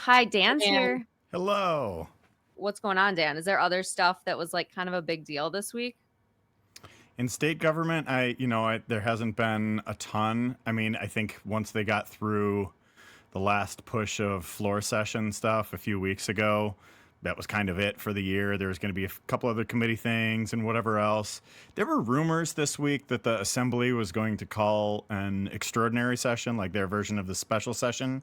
Hi, Dan's Dan. here. Hello. What's going on, Dan? Is there other stuff that was like kind of a big deal this week? In state government, there hasn't been a ton. I mean, I think once they got through the last push of floor session stuff a few weeks ago, that was kind of it for the year. There was going to be a couple other committee things and whatever else. There were rumors this week that the assembly was going to call an extraordinary session, like their version of the special session.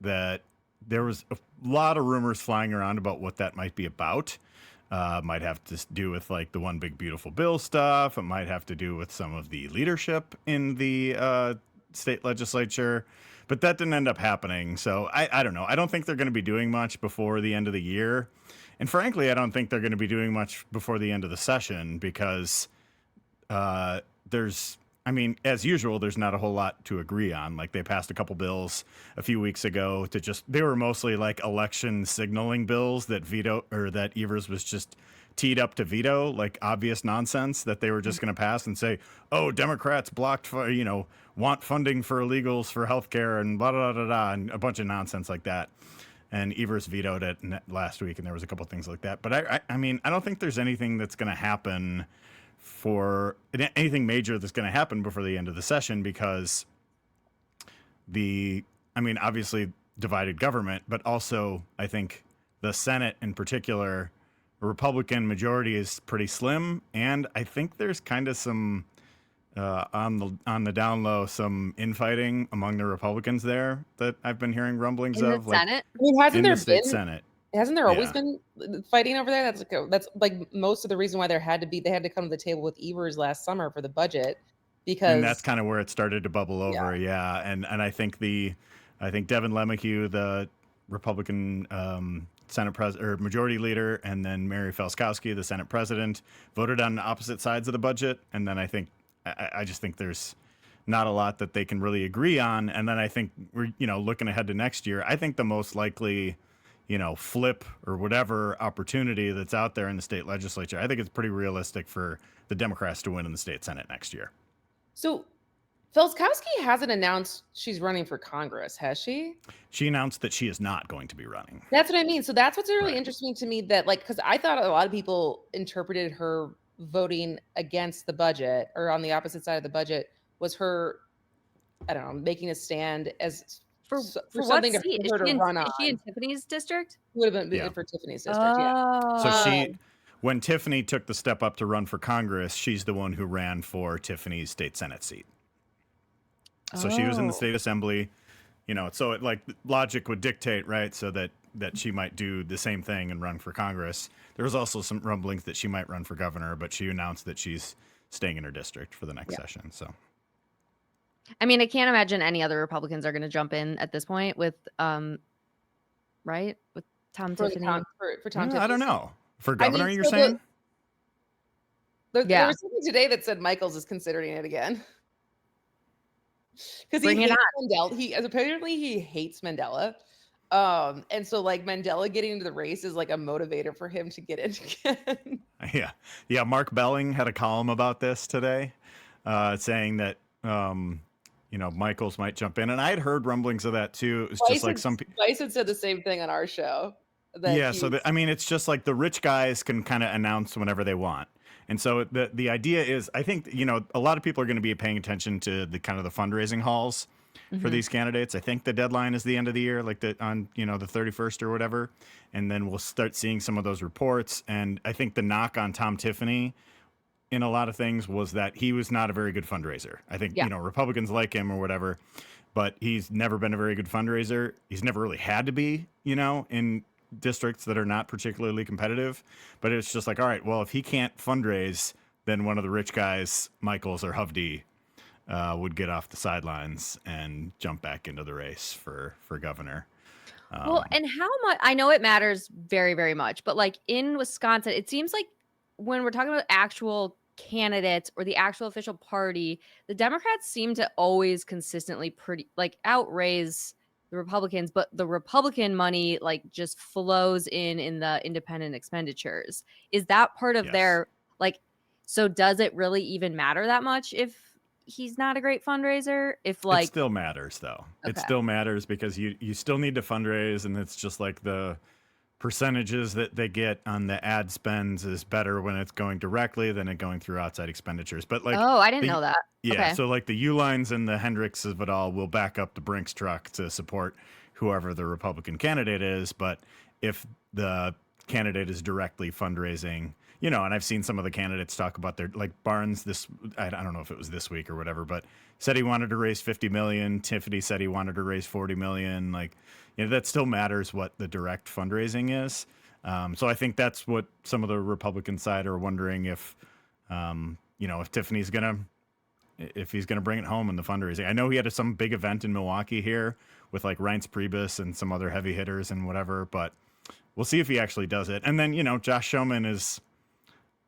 That there was a lot of rumors flying around about what that might be about. Might have to do with like the one big beautiful bill stuff. It might have to do with some of the leadership in the state legislature, but that didn't end up happening. So I don't know. I don't think they're going to be doing much before the end of the year. And frankly, I don't think they're going to be doing much before the end of the session because as usual, there's not a whole lot to agree on. Like they passed a couple bills a few weeks ago they were mostly like election signaling bills that Evers was just teed up to veto, like obvious nonsense that they were just going to pass and say, oh, Democrats want funding for illegals for healthcare and blah, blah, blah, blah, and a bunch of nonsense like that. And Evers vetoed it last week, and there was a couple things like that. But I don't think there's anything that's going to happen for anything major that's going to happen before the end of the session because obviously divided government, but also I think the Senate in particular, the Republican majority is pretty slim. And I think there's kind of some, on the down low, some infighting among the Republicans there that I've been hearing rumblings In of. the Senate? I mean, hasn't in there the state been Senate. Hasn't there always Yeah. been fighting over there? That's like most of the reason why they had to come to the table with Evers last summer for the budget because And that's kind of where it started to bubble over. Yeah. And I think Devin LeMahieu, the Republican Senate president or majority leader, and then Mary Felskowski, the Senate president, voted on opposite sides of the budget. And then I just think there's not a lot that they can really agree on. And then I think we're, looking ahead to next year, I think the most likely, flip or whatever opportunity that's out there in the state legislature, I think it's pretty realistic for the Democrats to win in the state Senate next year. So Felskowski hasn't announced she's running for Congress, has she? She announced that she is not going to be running. That's what I mean. So that's what's really Right. interesting to me that because I thought a lot of people interpreted her voting against the budget or on the opposite side of the budget was her, I don't know, making a stand as For something what seat? for her to run on. Is she in Tiffany's district? Would have been Yeah. for Tiffany's district, yeah. So when Tiffany took the step up to run for Congress, she's the one who ran for Tiffany's state Senate seat. So she was in the state assembly, so it like logic would dictate, right? So that she might do the same thing and run for Congress. There was also some rumblings that she might run for governor, but she announced that she's staying in her district for the next session. So, I mean, I can't imagine any other Republicans are going to jump in at this point with, right? With Tom Tiffany. For Tom Tiffany. I don't know. For governor, you're saying? There was something today that said Michaels is considering it again. Because he hates Mandela. Apparently he hates Mandela. And so like Mandela getting into the race is like a motivator for him to get in again. Yeah. Mark Belling had a column about this today, saying that Michaels might jump in, and I had heard rumblings of that too. It was just like some people. Vice had said the same thing on our show. It's just like the rich guys can kind of announce whenever they want. And so the idea is, I think, a lot of people are going to be paying attention to the kind of the fundraising halls for these candidates. I think the deadline is the end of the year, like on the 31st or whatever. And then we'll start seeing some of those reports. And I think the knock on Tom Tiffany in a lot of things was that he was not a very good fundraiser. I think, Republicans like him or whatever, but he's never been a very good fundraiser. He's never really had to be, in districts that are not particularly competitive, but it's just like, all right, well, if he can't fundraise, then one of the rich guys, Michaels or Hovde, would get off the sidelines and jump back into the race for governor. Well, and how much, I know it matters very, very much, but like in Wisconsin, it seems like when we're talking about actual candidates or the actual official party, the Democrats seem to always consistently outraise the Republicans, but the Republican money like just flows in the independent expenditures. Is that part of their so does it really even matter that much if he's not a great fundraiser? If It like, still matters though. It okay. still matters because you still need to fundraise, and it's just like the percentages that they get on the ad spends is better when it's going directly than it going through outside expenditures. But like Oh, I didn't the know that. yeah, Okay. so like the Ulines and the Hendricks of it all will back up the Brinks truck to support whoever the Republican candidate is. But if the candidate is directly fundraising, and I've seen some of the candidates talk about their, like Barnes I don't know if it was this week or whatever, but said he wanted to raise 50 million. Tiffany said he wanted to raise 40 million. Like, that still matters what the direct fundraising is. So I think that's what some of the Republican side are wondering if if he's gonna bring it home in the fundraising. I know he had some big event in Milwaukee here with like Reince Priebus and some other heavy hitters and whatever, but we'll see if he actually does it. And then Josh Schoeman is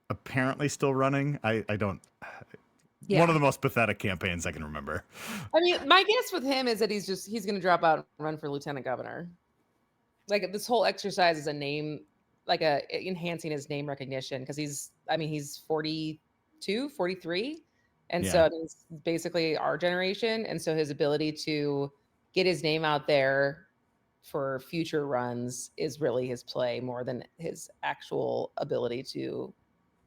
apparently still running. I don't. Yeah. One of the most pathetic campaigns I can remember. I mean, my guess with him is that he's going to drop out and run for lieutenant governor. Like this whole exercise is enhancing his name recognition because he's 42, 43. And so it's basically our generation. And so his ability to get his name out there for future runs is really his play more than his actual ability to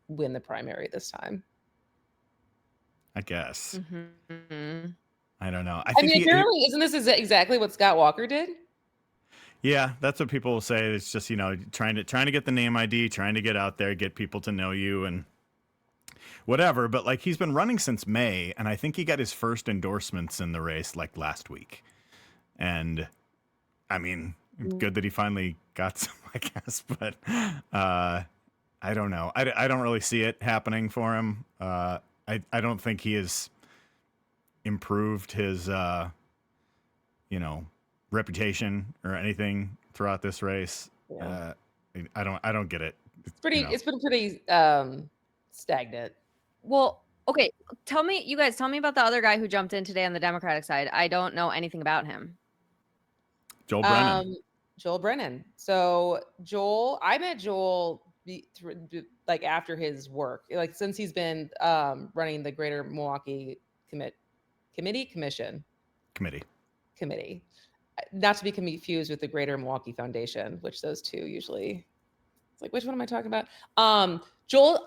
win the primary this time. I guess. Mm-hmm. I don't know. I mean, apparently, isn't this exactly what Scott Walker did? Yeah, that's what people will say. It's just trying to get the name ID, trying to get out there, get people to know you, and whatever. But like he's been running since May, and I think he got his first endorsements in the race like last week. And I mean, good that he finally got some, I guess. But I don't know. I don't really see it happening for him. I don't think he has improved his reputation or anything throughout this race. Yeah. I don't get it. It's been pretty stagnant. Well, okay. Tell me about the other guy who jumped in today on the Democratic side. I don't know anything about him. Joel Brennan. Joel Brennan. So I met Joel like after his work, like since he's been running the Greater Milwaukee Commission. Not to be confused with the Greater Milwaukee Foundation, which those two usually. It's like, which one am I talking about? Joel,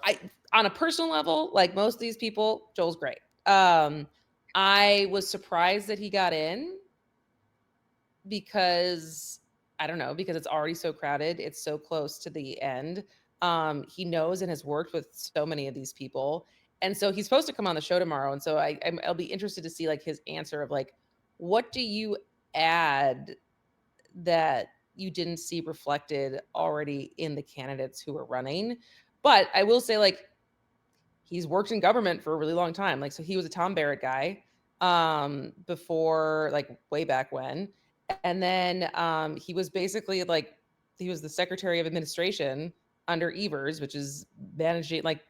on a personal level, like most of these people, Joel's great. I was surprised that he got in because it's already so crowded. It's so close to the end. He knows and has worked with so many of these people. And so he's supposed to come on the show tomorrow. And so I'll be interested to see like his answer of like, what do you add that you didn't see reflected already in the candidates who are running? But I will say like, he's worked in government for a really long time. Like, so he was a Tom Barrett guy before like way back when. And then he was basically like, he was the Secretary of Administration under Evers, which is managing like,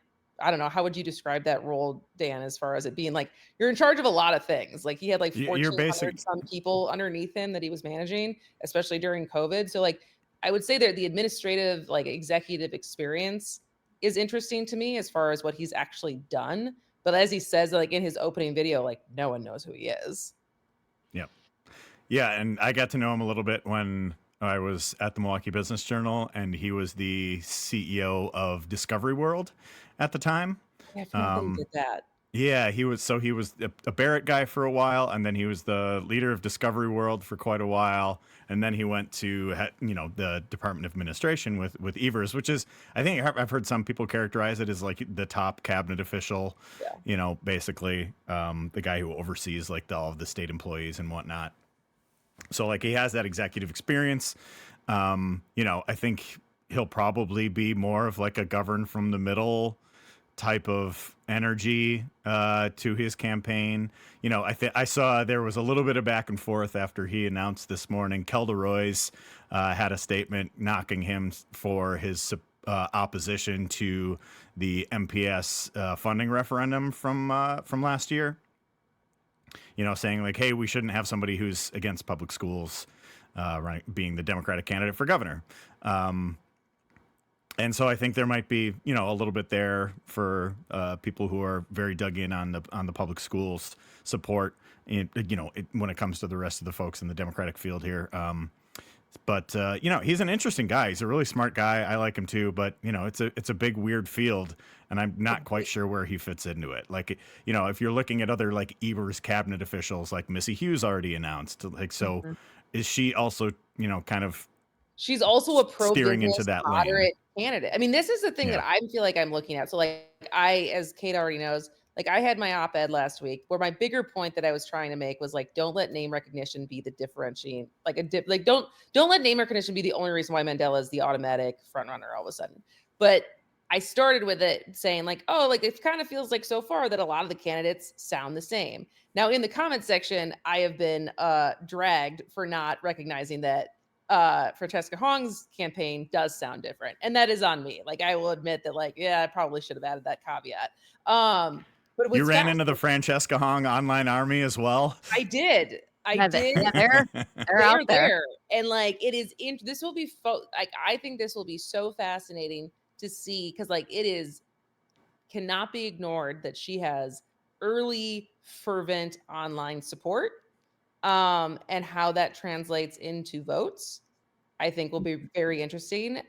I don't know, how would you describe that role, Dan, as far as it being like, you're in charge of a lot of things. Like he had like 1,400 some people underneath him that he was managing, especially during COVID. So like, I would say that the administrative, like executive experience is interesting to me as far as what he's actually done. But as he says, like in his opening video, like no one knows who he is. Yep. Yeah. And I got to know him a little bit when I was at the Milwaukee Business Journal, and he was the CEO of Discovery World at the time. Yeah, I forgot he did that. Yeah, he was a Barrett guy for a while, and then he was the leader of Discovery World for quite a while, and then he went to the Department of Administration with Evers, which is, I think I've heard some people characterize it as like the top cabinet official, basically the guy who oversees like all of the state employees and whatnot. So like he has that executive experience. I think he'll probably be more of like a govern from the middle type of energy to his campaign. I saw there was a little bit of back and forth after he announced this morning. Kelda Roys had a statement knocking him for his opposition to the MPS funding referendum from last year. Saying like, hey, we shouldn't have somebody who's against public schools being the Democratic candidate for governor. And so I think there might be, you know, a little bit there for people who are very dug in on the public schools support, you know, when it comes to the rest of the folks in the Democratic field here. But you know, he's an interesting guy. He's a really smart guy. I like him too. But you know, it's a big weird field, and I'm not quite sure where he fits into it. Like, you know, if you're looking at other like Evers cabinet officials, like Missy Hughes already announced, like, so is she also, you know, kind of she's also a steering into pro-business that lane? moderate candidate. I mean, this is the thing Yeah. that I feel like I'm looking at. So like as Kate already knows, like I had my op-ed last week where my bigger point that I was trying to make was like, don't let name recognition be the differentiating, like don't let name recognition be the only reason why Mandela is the automatic front runner all of a sudden. But I started with it saying like, oh, like it kind of feels like so far that a lot of the candidates sound the same. Now in the comment section, I have been dragged for not recognizing that Francesca Hong's campaign does sound different. And that is on me. Like I will admit that like, yeah, I probably should have added that caveat. But you ran into the Francesca Hong online army as well. I did. Yeah, did. They're out there. And like it is this will be like I think this will be so fascinating to see, because like it is cannot be ignored that she has early fervent online support, and how that translates into votes I think will be very interesting.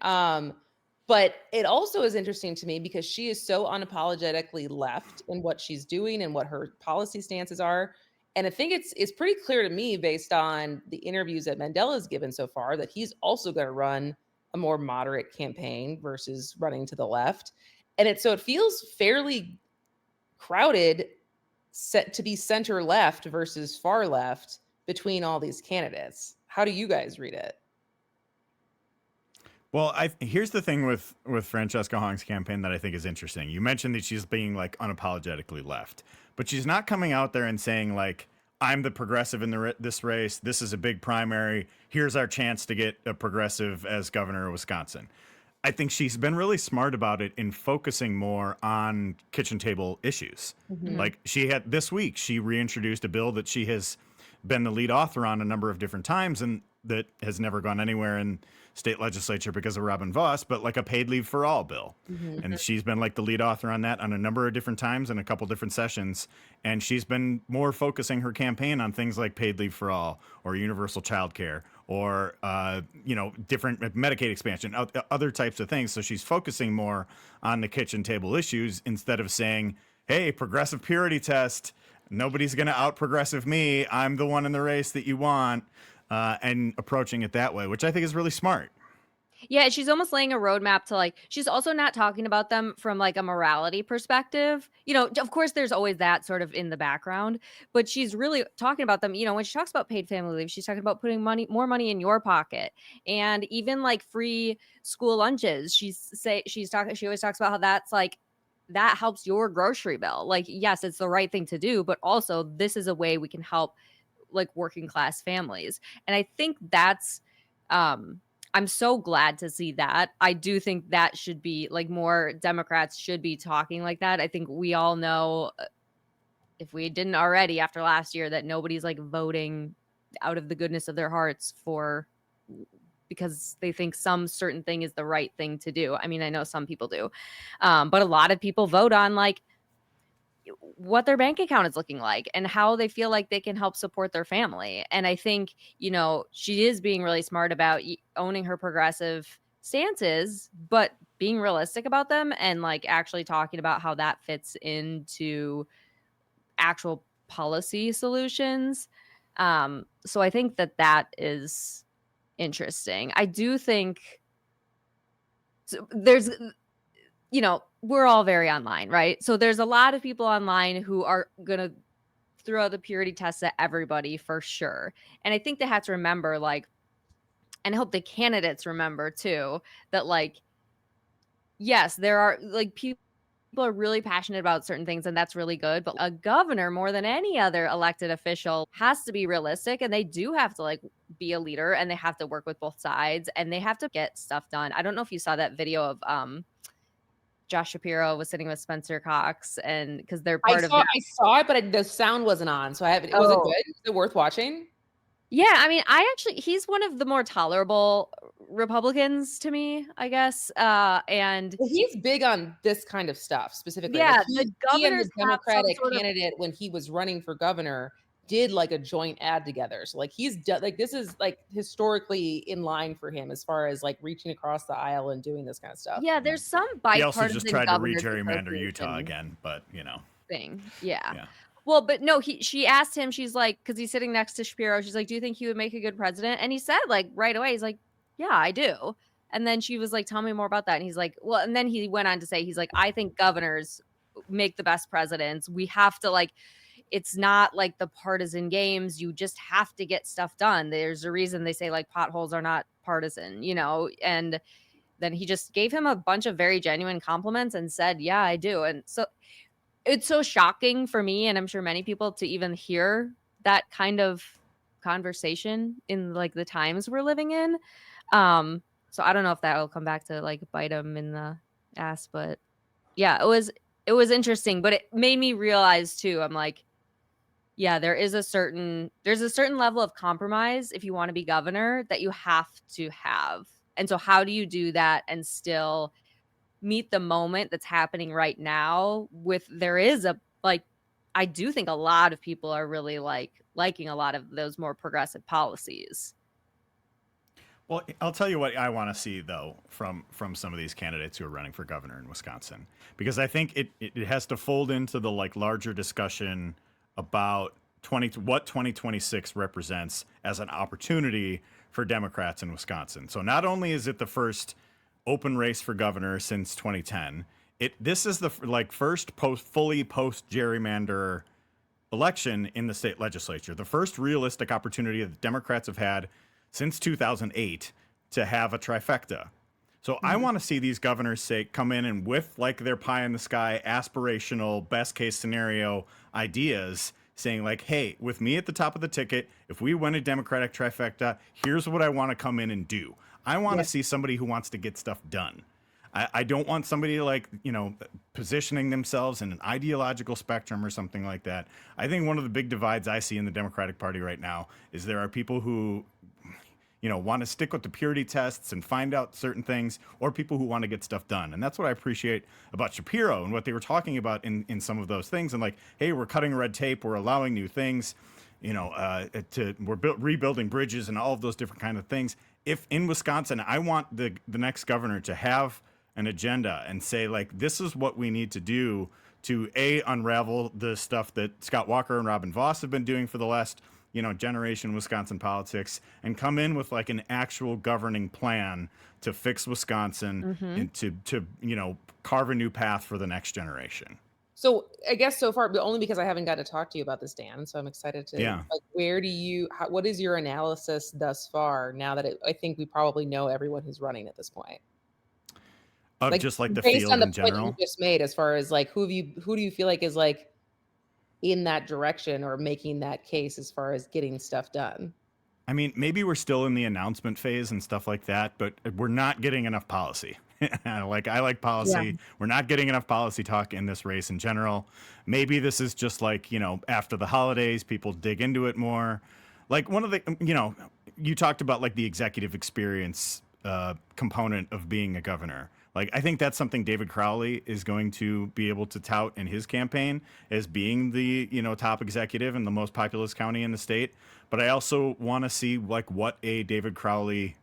But it also is interesting to me because she is so unapologetically left in what she's doing and what her policy stances are. And I think it's pretty clear to me based on the interviews that Mandela's given so far that he's also going to run a more moderate campaign versus running to the left. And so it feels fairly crowded, set to be center left versus far left between all these candidates. How do you guys read it? Well, here's the thing with Francesca Hong's campaign that I think is interesting. You mentioned that she's being like unapologetically left, but she's not coming out there and saying like, I'm the progressive in this race. This is a big primary. Here's our chance to get a progressive as governor of Wisconsin. I think she's been really smart about it in focusing more on kitchen table issues. Mm-hmm. Like she had this week, she reintroduced a bill that she has been the lead author on a number of different times and that has never gone anywhere in state legislature because of Robin Vos, but like a paid leave for all bill. Mm-hmm. And she's been like the lead author on that on a number of different times in a couple different sessions. And she's been more focusing her campaign on things like paid leave for all or universal child care or, you know, different Medicaid expansion, other types of things. So she's focusing more on the kitchen table issues instead of saying, hey, progressive purity test, nobody's going to out progressive me. I'm the one in the race that you want. And approaching it that way, which I think is really smart. Yeah, she's almost laying a roadmap to like, she's also not talking about them from like a morality perspective. You know, of course, there's always that sort of in the background, but she's really talking about them. You know, when she talks about paid family leave, she's talking about putting more money in your pocket, and even like free school lunches. She always talks about how that's like, that helps your grocery bill. Like, yes, it's the right thing to do, but also this is a way we can help like working class families. And I think that's I'm so glad to see that. I do think that should be like more Democrats should be talking like that. I think we all know, if we didn't already after last year, that nobody's like voting out of the goodness of their hearts because they think some certain thing is the right thing to do. I mean, I know some people do, but a lot of people vote on like what their bank account is looking like and how they feel like they can help support their family. And I think, you know, she is being really smart about owning her progressive stances, but being realistic about them and like actually talking about how that fits into actual policy solutions. So I think that is interesting. I do think there's, you know, we're all very online, right? So there's a lot of people online who are going to throw the purity tests at everybody for sure. And I think they have to remember, like, and I hope the candidates remember too, that like, yes, there are like people are really passionate about certain things and that's really good. But a governor, more than any other elected official, has to be realistic and they do have to like be a leader and they have to work with both sides and they have to get stuff done. I don't know if you saw that video of, Josh Shapiro was sitting with Spencer Cox, and because they're part of. I saw it, but the sound wasn't on, so I haven't. Was it good? Is it worth watching? Yeah, I mean, he's one of the more tolerable Republicans to me, I guess. And Well, he's big on this kind of stuff specifically. Like yeah, the he and governors the have some Democratic sort of candidate when he was running for governor did like a joint ad together. So like like this is like historically in line for him as far as like reaching across the aisle and doing this kind of stuff. yeah, there's some He also just bipartisan tried to governors re-gerrymander Utah association again, but thing. Yeah. yeah. Well, but no, she asked him, she's like, because he's sitting next to Shapiro, she's like, do you think he would make a good president? And he said, like, right away, he's like, yeah, I do. And then she was like, tell me more about that. And he's like, well, and then he went on to say, he's like, I think governors make the best presidents. We have to like, it's not like the partisan games. You just have to get stuff done. There's a reason they say like potholes are not partisan, and then he just gave him a bunch of very genuine compliments and said, yeah, I do. And so it's so shocking for me, and I'm sure many people, to even hear that kind of conversation in like the times we're living in. So I don't know if that will come back to like bite him in the ass, but yeah, it was interesting, but it made me realize too, I'm like, yeah, there's a certain level of compromise if you want to be governor that you have to have. And so how do you do that and still meet the moment that's happening right now with there is a like I do think a lot of people are really liking a lot of those more progressive policies. Well, I'll tell you what I want to see though from some of these candidates who are running for governor in Wisconsin, because I think it has to fold into the like larger discussion about what 2026 represents as an opportunity for Democrats in Wisconsin. So not only is it the first open race for governor since 2010, this is the first fully post gerrymander election in the state legislature, the first realistic opportunity that Democrats have had since 2008 to have a trifecta. So I want to see these governors come in and with like their pie in the sky, aspirational, best case scenario ideas, saying like, hey, with me at the top of the ticket, if we win a Democratic trifecta, here's what I want to come in and do. I want to see somebody who wants to get stuff done. I don't want somebody like, positioning themselves in an ideological spectrum or something like that. I think one of the big divides I see in the Democratic Party right now is there are people who want to stick with the purity tests and find out certain things, or people who want to get stuff done. And that's what I appreciate about Shapiro and what they were talking about in some of those things. And like, hey, we're cutting red tape, we're allowing new things, we're rebuilding bridges and all of those different kind of things. If in Wisconsin, I want the next governor to have an agenda and say like, this is what we need to do to unravel the stuff that Scott Walker and Robin Voss have been doing for the last generation Wisconsin politics, and come in with like an actual governing plan to fix Wisconsin and to carve a new path for the next generation. So I guess so far, but only because I haven't got to talk to you about this, Dan. So I'm excited to. Yeah. Like, what is your analysis thus far? Now that I think we probably know everyone who's running at this point. Of just like the based field on the in point general. you just made, as far as like who do you feel like is like in that direction or making that case as far as getting stuff done? I mean, maybe we're still in the announcement phase and stuff like that, but we're not getting enough policy. I like policy. Yeah. We're not getting enough policy talk in this race in general. Maybe this is just like, after the holidays, people dig into it more. Like one of the, you talked about like the executive experience component of being a governor. Like, I think that's something David Crowley is going to be able to tout in his campaign as being the, top executive in the most populous county in the state. But I also want to see like what a David Crowley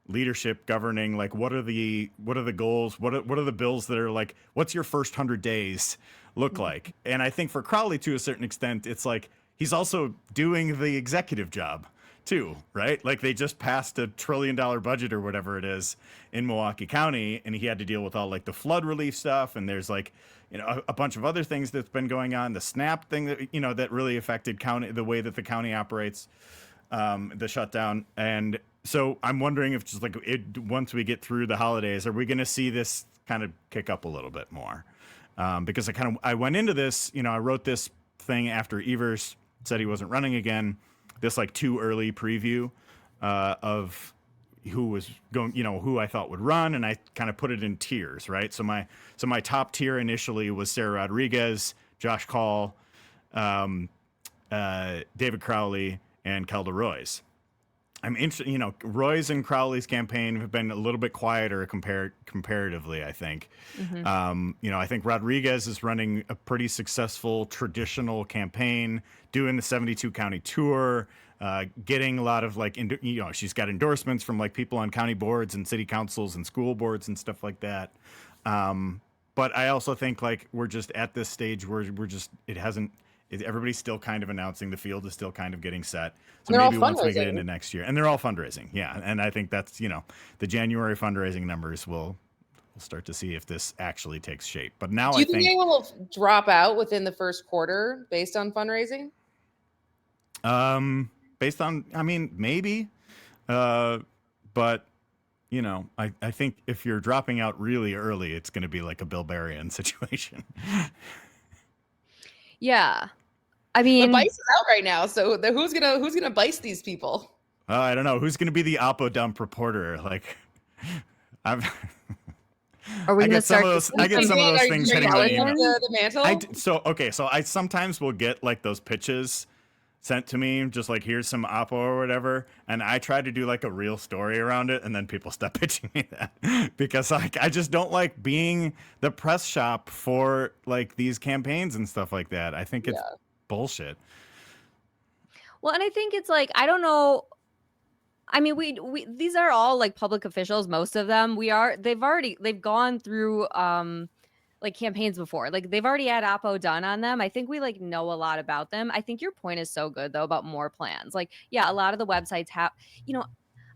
leadership governing, like what are the goals? What are the bills that are like, what's your first 100 days look like? And I think for Crowley, to a certain extent, it's like he's also doing the executive job too, right? Like they just passed $1 trillion budget or whatever it is in Milwaukee County, and he had to deal with all like the flood relief stuff, and there's like a bunch of other things that's been going on, the SNAP thing that that really affected the way that the county operates, the shutdown. And so I'm wondering if just like once we get through the holidays, are we going to see this kind of kick up a little bit more? Because I went into this, I wrote this thing after Evers said he wasn't running again, this like too early preview of who was going, who I thought would run, and I kind of put it in tiers, right? So my top tier initially was Sara Rodriguez, Josh Call, David Crowley, and Kelda Roys. I'm interested. You know, Roy's and Crowley's campaign have been a little bit quieter comparatively, I think. Mm-hmm. You know, I think Rodriguez is running a pretty successful traditional campaign, doing the 72 county tour, getting a lot of like, you know, she's got endorsements from like people on county boards and city councils and school boards and stuff like that. But I also think like we're just at this stage where it hasn't. Everybody's still kind of announcing, the field is still kind of getting set. So They're all maybe once we get fundraising. into next year, and they're all fundraising, yeah. And I think that's, you know, the January fundraising numbers will we'll start to see if this actually takes shape. But now Do you I think think anyone will drop out within the first quarter based on fundraising? based on, I mean, maybe, but you know, I think if you're dropping out really early, it's going to be like a Bill Berrien situation. Yeah. I But mean, Bice is out right now, so who's gonna Bice these people? I don't know who's going to be the Oppo dump reporter. Like, I'm. are we I going to get some start of to those. see I get some of those Are you things gonna hitting my give email. the mantle? So I sometimes will get like those pitches sent to me, just like here's some Oppo or whatever, and I try to do like a real story around it, and then people stop pitching me that because like I just don't like being the press shop for like these campaigns and stuff like that. I think it's bullshit. well, and I think it's like, I don't know. I mean, we these are all like public officials, most of them. They've gone through like campaigns before. Like they've already had Oppo done on them. I think we like know a lot about them. I think your point is so good though about more plans. Like, yeah, a lot of the websites have, you know,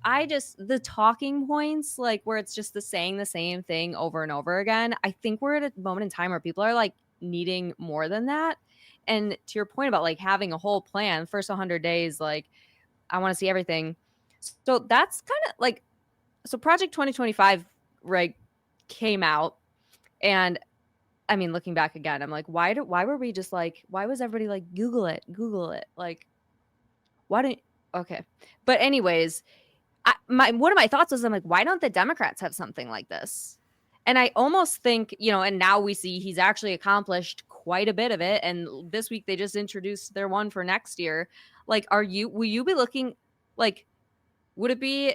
the talking points, like where it's just saying the same thing over and over again. I think we're at a moment in time where people are like needing more than that. And to your point about like having a whole plan, first 100 days, like I want to see everything. So that's kind of like, so Project 2025, right, came out. And I mean, looking back again, I'm like, why were we just like, why was everybody like, Google it? Like, why don't, okay. But anyways, one of my thoughts was, I'm like, why don't the Democrats have something like this? And I almost think, you know, and now we see he's actually accomplished quite a bit of it. And this week they just introduced their one for next year. Like, will you be looking like, would it be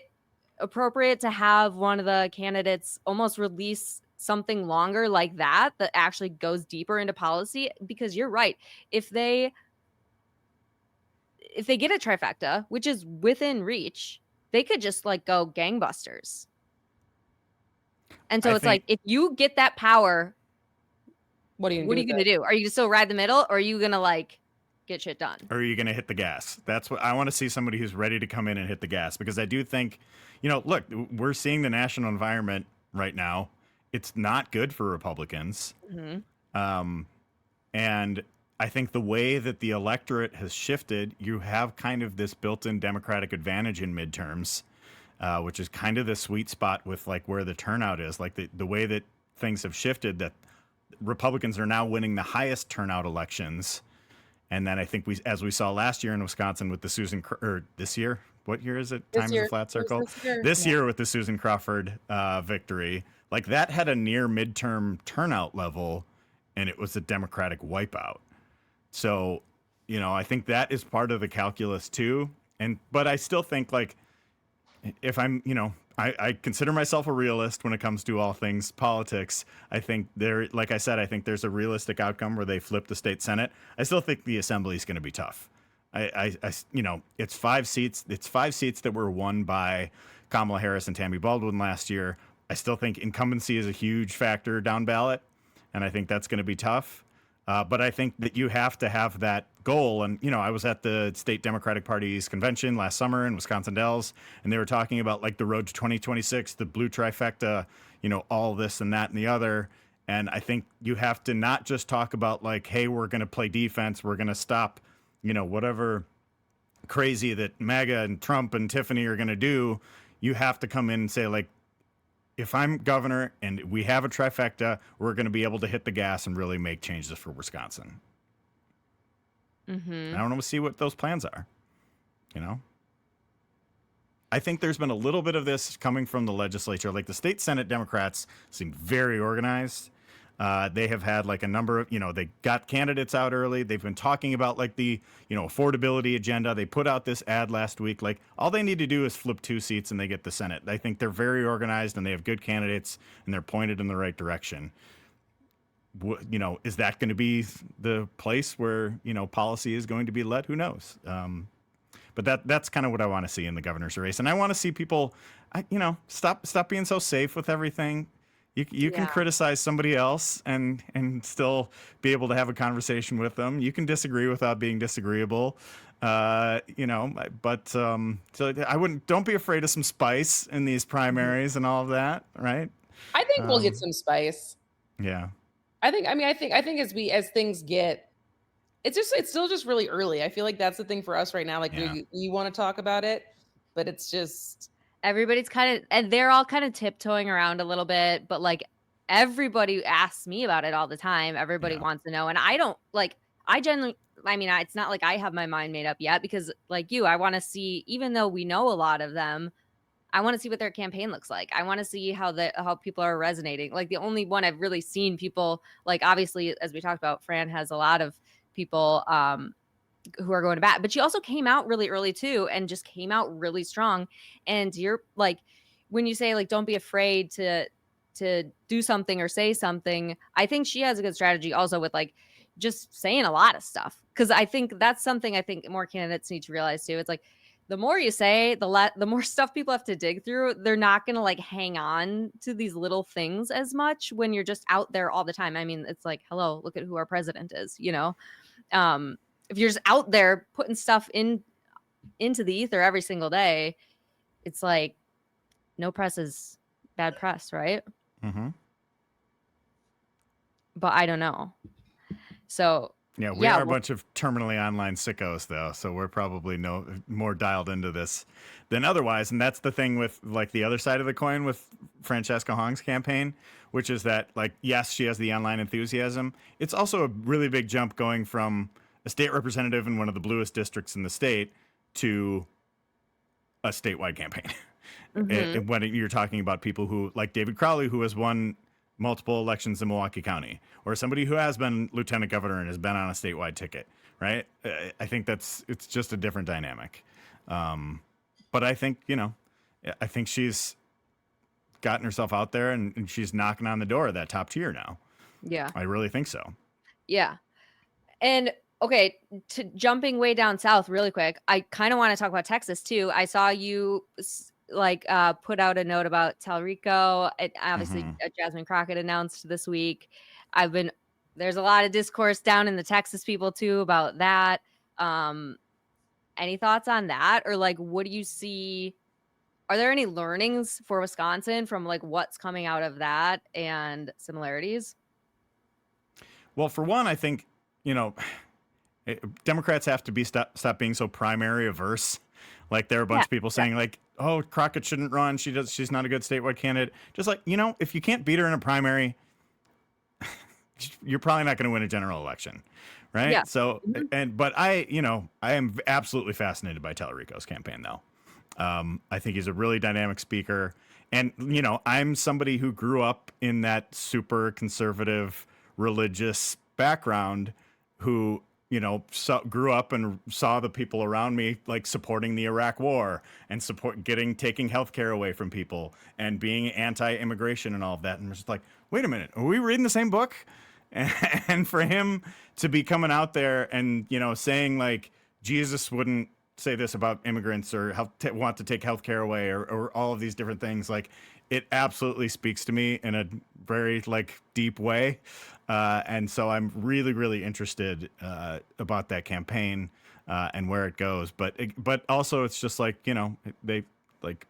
appropriate to have one of the candidates almost release something longer like that actually goes deeper into policy? Because you're right. If they get a trifecta, which is within reach, they could just like go gangbusters. And so it's like, if you get that power, What are you going to do? Are you still ride the middle, or are you going to like get shit done? Or are you going to hit the gas? That's what I want to see, somebody who's ready to come in and hit the gas, because I do think, you know, look, we're seeing the national environment right now. It's not good for Republicans. Mm-hmm. And I think the way that the electorate has shifted, you have kind of this built-in Democratic advantage in midterms, which is kind of the sweet spot with like where the turnout is. Like the way that things have shifted, that Republicans are now winning the highest turnout elections. And then I think as we saw last year in Wisconsin with the or this year, what year is it? Time is a flat circle. This year with the Susan Crawford victory, like that had a near midterm turnout level, and it was a Democratic wipeout. So, you know, I think that is part of the calculus too. But I still think like, if I'm, you know, I consider myself a realist when it comes to all things politics. I think like I said, I think there's a realistic outcome where they flip the state Senate. I still think the assembly is going to be tough. You know, it's 5 seats. It's 5 seats that were won by Kamala Harris and Tammy Baldwin last year. I still think incumbency is a huge factor down ballot, and I think that's going to be tough. But I think that you have to have that goal. And, you know, I was at the state Democratic Party's convention last summer in Wisconsin Dells, and they were talking about like the road to 2026, the blue trifecta, you know, all this and that and the other. And I think you have to not just talk about like, hey, we're going to play defense, we're going to stop, you know, whatever crazy that MAGA and Trump and Tiffany are going to do. You have to come in and say like, if I'm governor and we have a trifecta, we're going to be able to hit the gas and really make changes for Wisconsin. Mm-hmm. I don't want to see what those plans are. You know, I think there's been a little bit of this coming from the legislature. Like the state Senate Democrats seem very organized. They have had like a number of, they got candidates out early. They've been talking about like the, affordability agenda. They put out this ad last week. Like all they need to do is flip 2 seats and they get the Senate. I think they're very organized and they have good candidates and they're pointed in the right direction. Is that going to be the place where, policy is going to be led? Who knows? But that's kind of what I want to see in the governor's race. And I want to see people, stop being so safe with everything. You can criticize somebody else and still be able to have a conversation with them. You can disagree without being disagreeable. But so don't be afraid of some spice in these primaries and all of that, right? I think we'll get some spice. Yeah. I think as things get, it's still just really early. I feel like that's the thing for us right now. Like we want to talk about it, but it's just everybody's and they're all kind of tiptoeing around a little bit, but like everybody asks me about it all the time. Everybody wants to know. And I don't it's not like I have my mind made up yet because like I want to see, even though we know a lot of them, I want to see what their campaign looks like. I want to see how people are resonating. Like the only one I've really seen people, like obviously, as we talked about, Fran has a lot of people who are going to bat, but she also came out really early too and just came out really strong. And you're like, when you say like, don't be afraid to do something or say something, I think she has a good strategy also with like just saying a lot of stuff. Cause I think that's something I think more candidates need to realize too. It's like, the more you say, the more stuff people have to dig through. They're not going to like hang on to these little things as much when you're just out there all the time. I mean, it's like, hello, look at who our president is, if you're just out there putting stuff into the ether every single day, it's like no press is bad press, right? Mm-hmm. But I don't know. So yeah, we are a bunch of terminally online sickos, though, so we're probably more dialed into this than otherwise. And that's the thing with like the other side of the coin with Francesca Hong's campaign, which is that like, yes, she has the online enthusiasm. It's also a really big jump going from a state representative in one of the bluest districts in the state to a statewide campaign. Mm-hmm. When you're talking about people who, like David Crowley, who has won multiple elections in Milwaukee County, or somebody who has been lieutenant governor and has been on a statewide ticket, right? I think it's just a different dynamic. But I think, I think she's gotten herself out there and she's knocking on the door of that top tier now. Yeah. I really think so. Yeah. And okay, jumping way down south really quick, I kind of want to talk about Texas too. I saw you put out a note about Talrico. Obviously, Jasmine Crockett announced this week. There's a lot of discourse down in the Texas people too about that. Any thoughts on that? Or like, what do you see? Are there any learnings for Wisconsin from like what's coming out of that and similarities? Well, for one, I think, Democrats have to stop being so primary averse. Like there are a bunch of people saying like, oh, Crockett shouldn't run. She's not a good statewide candidate. Just like, if you can't beat her in a primary, you're probably not going to win a general election. Right. Yeah. So, but I am absolutely fascinated by Talarico's campaign though. I think he's a really dynamic speaker. And, I'm somebody who grew up in that super conservative religious background who, grew up and saw the people around me like supporting the Iraq war and taking healthcare away from people and being anti-immigration and all of that. And was just like, wait a minute, are we reading the same book? And for him to be coming out there and, saying like Jesus wouldn't say this about immigrants or want to take healthcare away or all of these different things, like it absolutely speaks to me in a very like deep way. And so I'm really, really interested about that campaign and where it goes. But also it's just like, they like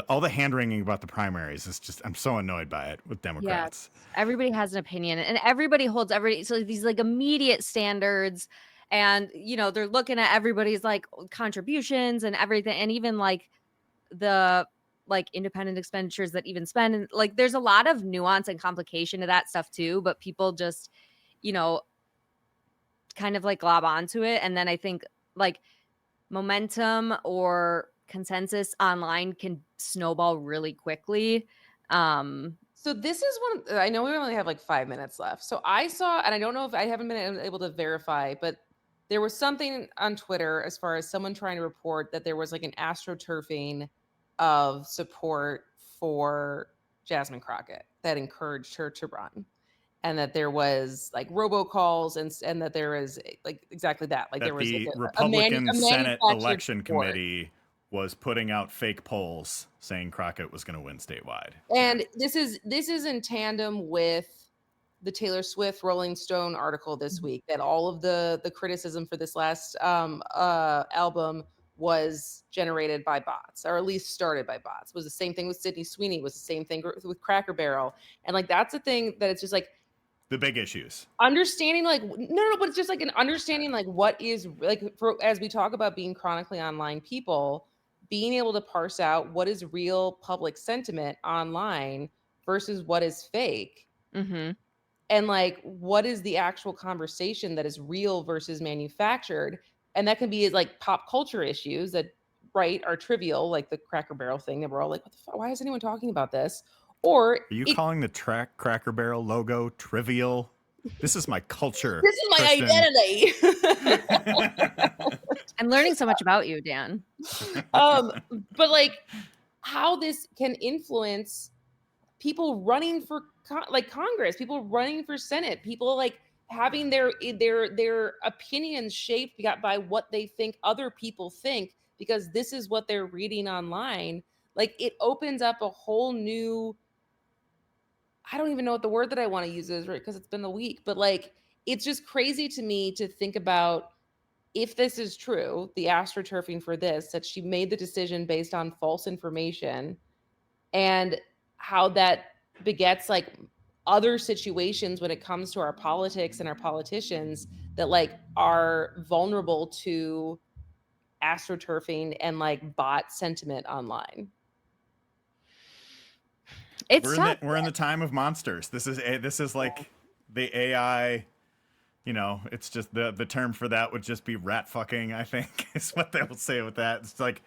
all the hand wringing about the primaries is just, I'm so annoyed by it with Democrats. Yes. Everybody has an opinion and everybody holds so these like immediate standards and, they're looking at everybody's like contributions and everything. And even like the like independent expenditures that even spend, and like there's a lot of nuance and complication to that stuff too, but people just kind of like glob onto it. And then I think like momentum or consensus online can snowball really quickly. So this is one, I know we only have like 5 minutes left. So I saw, and I don't know if I haven't been able to verify, but there was something on Twitter as far as someone trying to report that there was like an astroturfing of support for Jasmine Crockett that encouraged her to run. And that there was like robocalls and that there was like exactly that. Like That there was the like Republican Senate manufactured election support. committee was putting out fake polls saying Crockett was going to win statewide. And this is in tandem with the Taylor Swift Rolling Stone article this week that all of the criticism for this last album was generated by bots, or at least started by bots. It was the same thing with Sydney Sweeney, was the same thing with Cracker Barrel. And like that's the thing that it's just like the big issues. Understanding like no, but it's just like an understanding like what is like for as we talk about being chronically online people, being able to parse out what is real public sentiment online versus what is fake. Mm-hmm. And like what is the actual conversation that is real versus manufactured. And that can be like pop culture issues that are trivial, like the Cracker Barrel thing that we're all like, what the fuck? Why is anyone talking about this? Or are you calling the Cracker Barrel logo trivial? This is my culture. This is my identity. I'm learning so much about you, Dan. But like how this can influence people running for like Congress, people running for Senate, people like having their opinions shaped by what they think other people think because this is what they're reading online. Like it opens up a whole new, I don't even know what the word that I want to use is, right? Because it's been a week, but like it's just crazy to me to think about if this is true, the astroturfing for this, that she made the decision based on false information and how that begets like other situations when it comes to our politics and our politicians that like are vulnerable to astroturfing and like bot sentiment online. We're in the time of monsters. This is like the AI, you know, it's just the term for that would just be rat fucking, I think, is what they will say with that. It's like,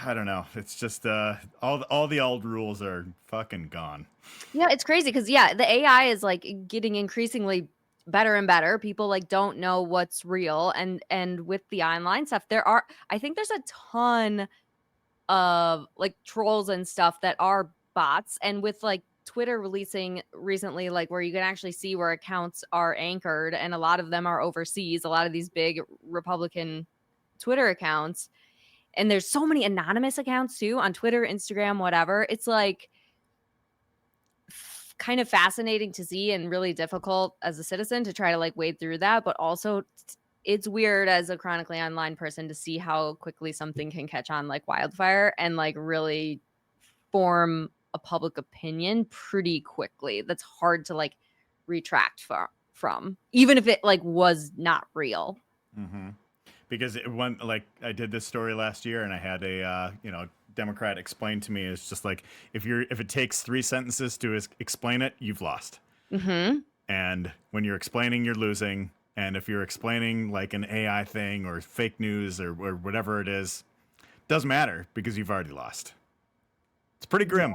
I don't know. It's just all the old rules are fucking gone. Yeah, it's crazy because the AI is like getting increasingly better and better. People like don't know what's real, and with the online stuff, I think there's a ton of like trolls and stuff that are bots, and with like Twitter releasing recently, like where you can actually see where accounts are anchored, and a lot of them are overseas. A lot of these big Republican Twitter accounts. And there's so many anonymous accounts too on Twitter, Instagram, whatever. It's like kind of fascinating to see and really difficult as a citizen to try to like wade through that. But also it's weird as a chronically online person to see how quickly something can catch on like wildfire and like really form a public opinion pretty quickly. That's hard to like retract from, even if it like was not real. Mm-hmm. Because it went like I did this story last year, and I had a Democrat explain to me, it's just like if it takes 3 sentences to explain it, you've lost. Mm-hmm. And when you're explaining, you're losing. And if you're explaining like an AI thing or fake news or whatever it is, doesn't matter because you've already lost. It's pretty grim.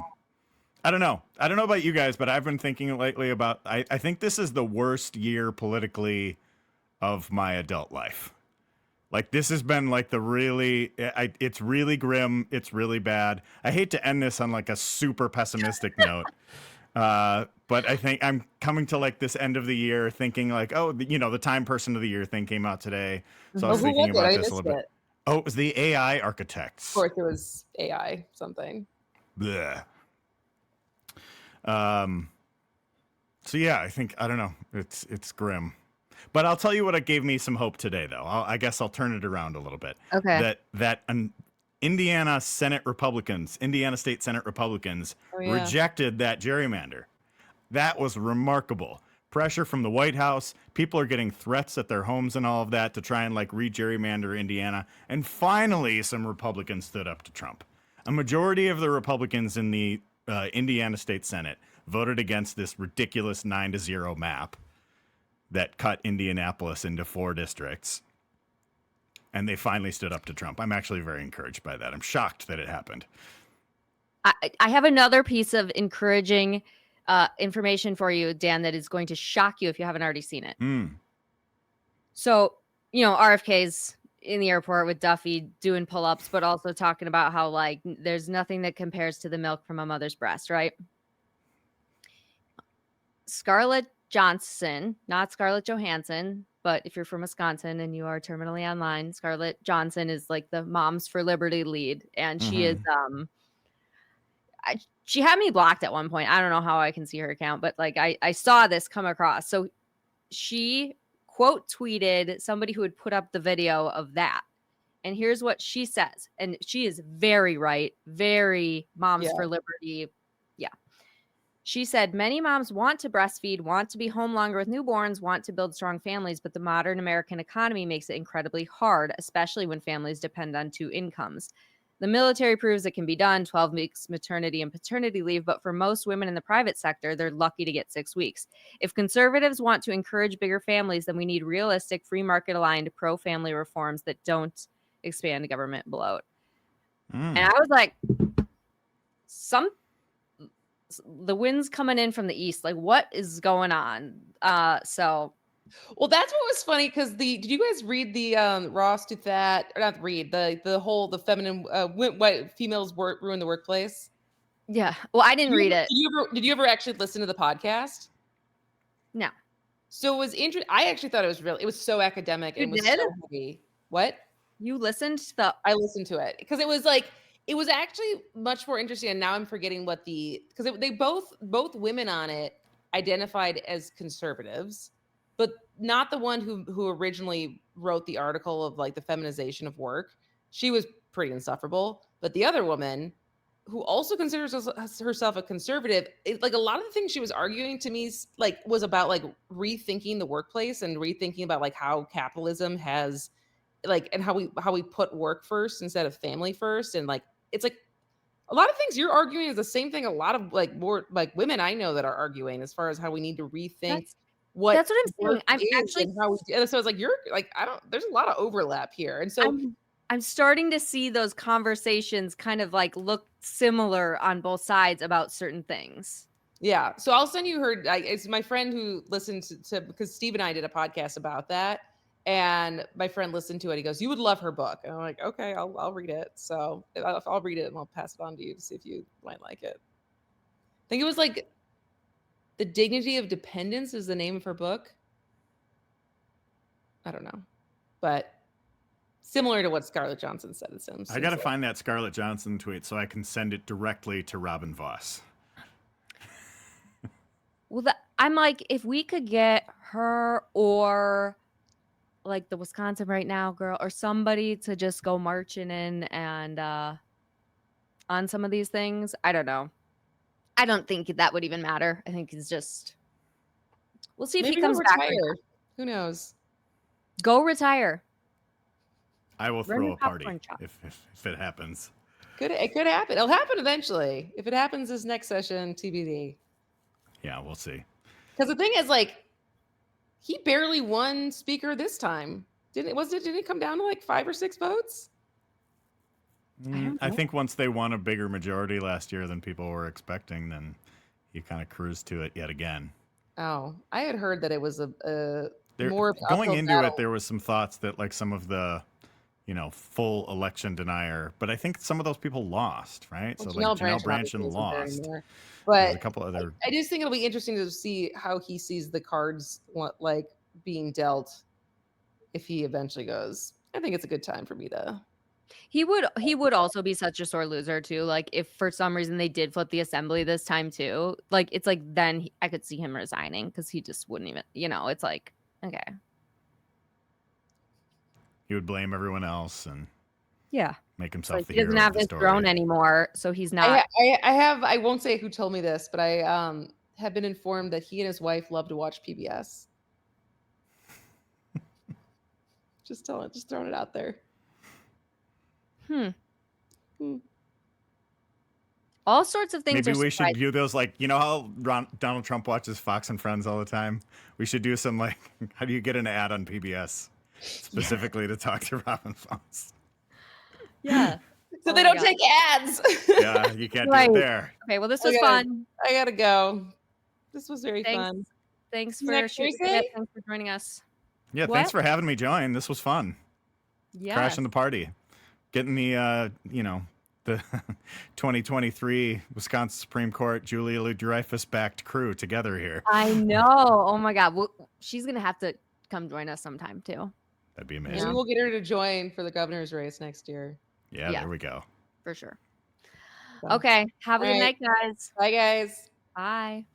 I don't know about you guys, but I've been thinking lately about I think this is the worst year politically of my adult life. Like this has been like it's really grim. It's really bad. I hate to end this on like a super pessimistic note. But I think I'm coming to like this end of the year thinking like, oh, the Time Person of the Year thing came out today. So I was thinking about this a little bit. Oh, it was the AI architects. Of course it was AI something. Blech. So yeah, I don't know. It's grim. But I'll tell you what it gave me some hope today, though. I guess I'll turn it around a little bit. Okay. That Indiana State Senate Republicans rejected that gerrymander. That was remarkable. Pressure from the White House. People are getting threats at their homes and all of that to try and like re-gerrymander Indiana. And finally, some Republicans stood up to Trump. A majority of the Republicans in the Indiana State Senate voted against this ridiculous 9-0 map that cut Indianapolis into 4 districts. And they finally stood up to Trump. I'm actually very encouraged by that. I'm shocked that it happened. I have another piece of encouraging information for you, Dan, that is going to shock you if you haven't already seen it. So, RFK's in the airport with Duffy doing pull-ups, but also talking about how like there's nothing that compares to the milk from a mother's breast, right? Scarlett Johnson, not Scarlett Johansson, but if you're from Wisconsin and you are terminally online, Scarlett Johnson is like the Moms for Liberty lead, and she is she had me blocked at one point. I don't know how I can see her account, but like I saw this come across. So she quote tweeted somebody who had put up the video of that. And here's what she says. And she is very right, very Moms for Liberty. Yeah. She said, many moms want to breastfeed, want to be home longer with newborns, want to build strong families, but the modern American economy makes it incredibly hard, especially when families depend on two incomes. The military proves it can be done, 12 weeks maternity and paternity leave, but for most women in the private sector, they're lucky to get 6 weeks. If conservatives want to encourage bigger families, then we need realistic, free market aligned, pro-family reforms that don't expand government bloat. And I was like, the wind's coming in from the east. Like, what is going on? Well, that's what was funny because did you guys read the Ross to that, or not read the feminine white females ruin the workplace? Yeah. Well, I didn't read it. Did you ever actually listen to the podcast? No. So it was interesting. I actually thought it was so academic and was so heavy. What? You listened to I listened to it because it was actually much more interesting. And now I'm forgetting because they both women on it identified as conservatives, but not the one who originally wrote the article of like the feminization of work. She was pretty insufferable. But the other woman, who also considers herself a conservative, like a lot of the things she was arguing to me like was about like rethinking the workplace and rethinking about like how capitalism has like, and how we put work first instead of family first. And like, it's like a lot of things you're arguing is the same thing a lot of like more like women I know that are arguing as far as how we need to rethink that's what I'm saying. I'm actually so it's like you're like there's a lot of overlap here. And so I'm starting to see those conversations kind of like look similar on both sides about certain things. Yeah. So I'll send you her. It's my friend who listened to because Steve and I did a podcast about that. And my friend listened to it. He goes, "You would love her book." And I'm like, "Okay, I'll read it." So I'll read it and I'll pass it on to you to see if you might like it. I think it was like "The Dignity of Dependence" is the name of her book. I don't know, but similar to what Scarlett Johnson said. It seems. I got to find that Scarlett Johnson tweet so I can send it directly to Robin Voss. Well, I'm like, if we could get her or like the Wisconsin Right Now girl or somebody to just go marching in and on some of these things, I don't know. I don't think that would even matter. I think it's just we'll see if he comes back. Who knows? Go retire. I will throw a party if it happens. It could happen. It'll happen eventually. If it happens this next session, TBD. Yeah, we'll see. Because the thing is, like, he barely won speaker this time. Didn't it come down to like 5 or 6 votes? I think once they won a bigger majority last year than people were expecting, then he kind of cruised to it yet again. Oh, I had heard that it was more going into it. There was some thoughts that like some of the, full election denier, but I think some of those people lost, right? Well, so like Janelle Branchen lost. But there's a couple other. I just think it'll be interesting to see how he sees the cards like being dealt if he eventually goes. I think it's a good time for me to. He would also be such a sore loser too. Like if for some reason they did flip the assembly this time too, like it's like then I could see him resigning because he just wouldn't even. It's like okay. He would blame everyone else and make himself the hero. He doesn't have his throne anymore, so he's not. I won't say who told me this, but I have been informed that he and his wife love to watch PBS. just throwing it out there. All sorts of things. Maybe we should view those like, how Donald Trump watches Fox and Friends all the time? We should do some like, how do you get an ad on PBS specifically to talk to Robin Voss? Yeah. So Oh they my don't God. take ads. Yeah, you can't do Right. it there. Okay, well, this was I gotta- fun. I gotta go. This was very Thanks. fun. Thanks See you for next shooting the Thursday? shit. Thanks for joining us. Yeah, What? thanks for having me join. This was fun. Yes. Crashing the party. Getting the, the 2023 Wisconsin Supreme Court Julia Louis-Dreyfus-backed crew together here. I know. Oh my God. Well, she's going to have to come join us sometime too. That'd be Maybe amazing. we'll get her to join for the governor's race next year. Yeah, Yeah. there we go. For sure. So, Okay. Have a all good right. night, guys. Bye, guys. Bye.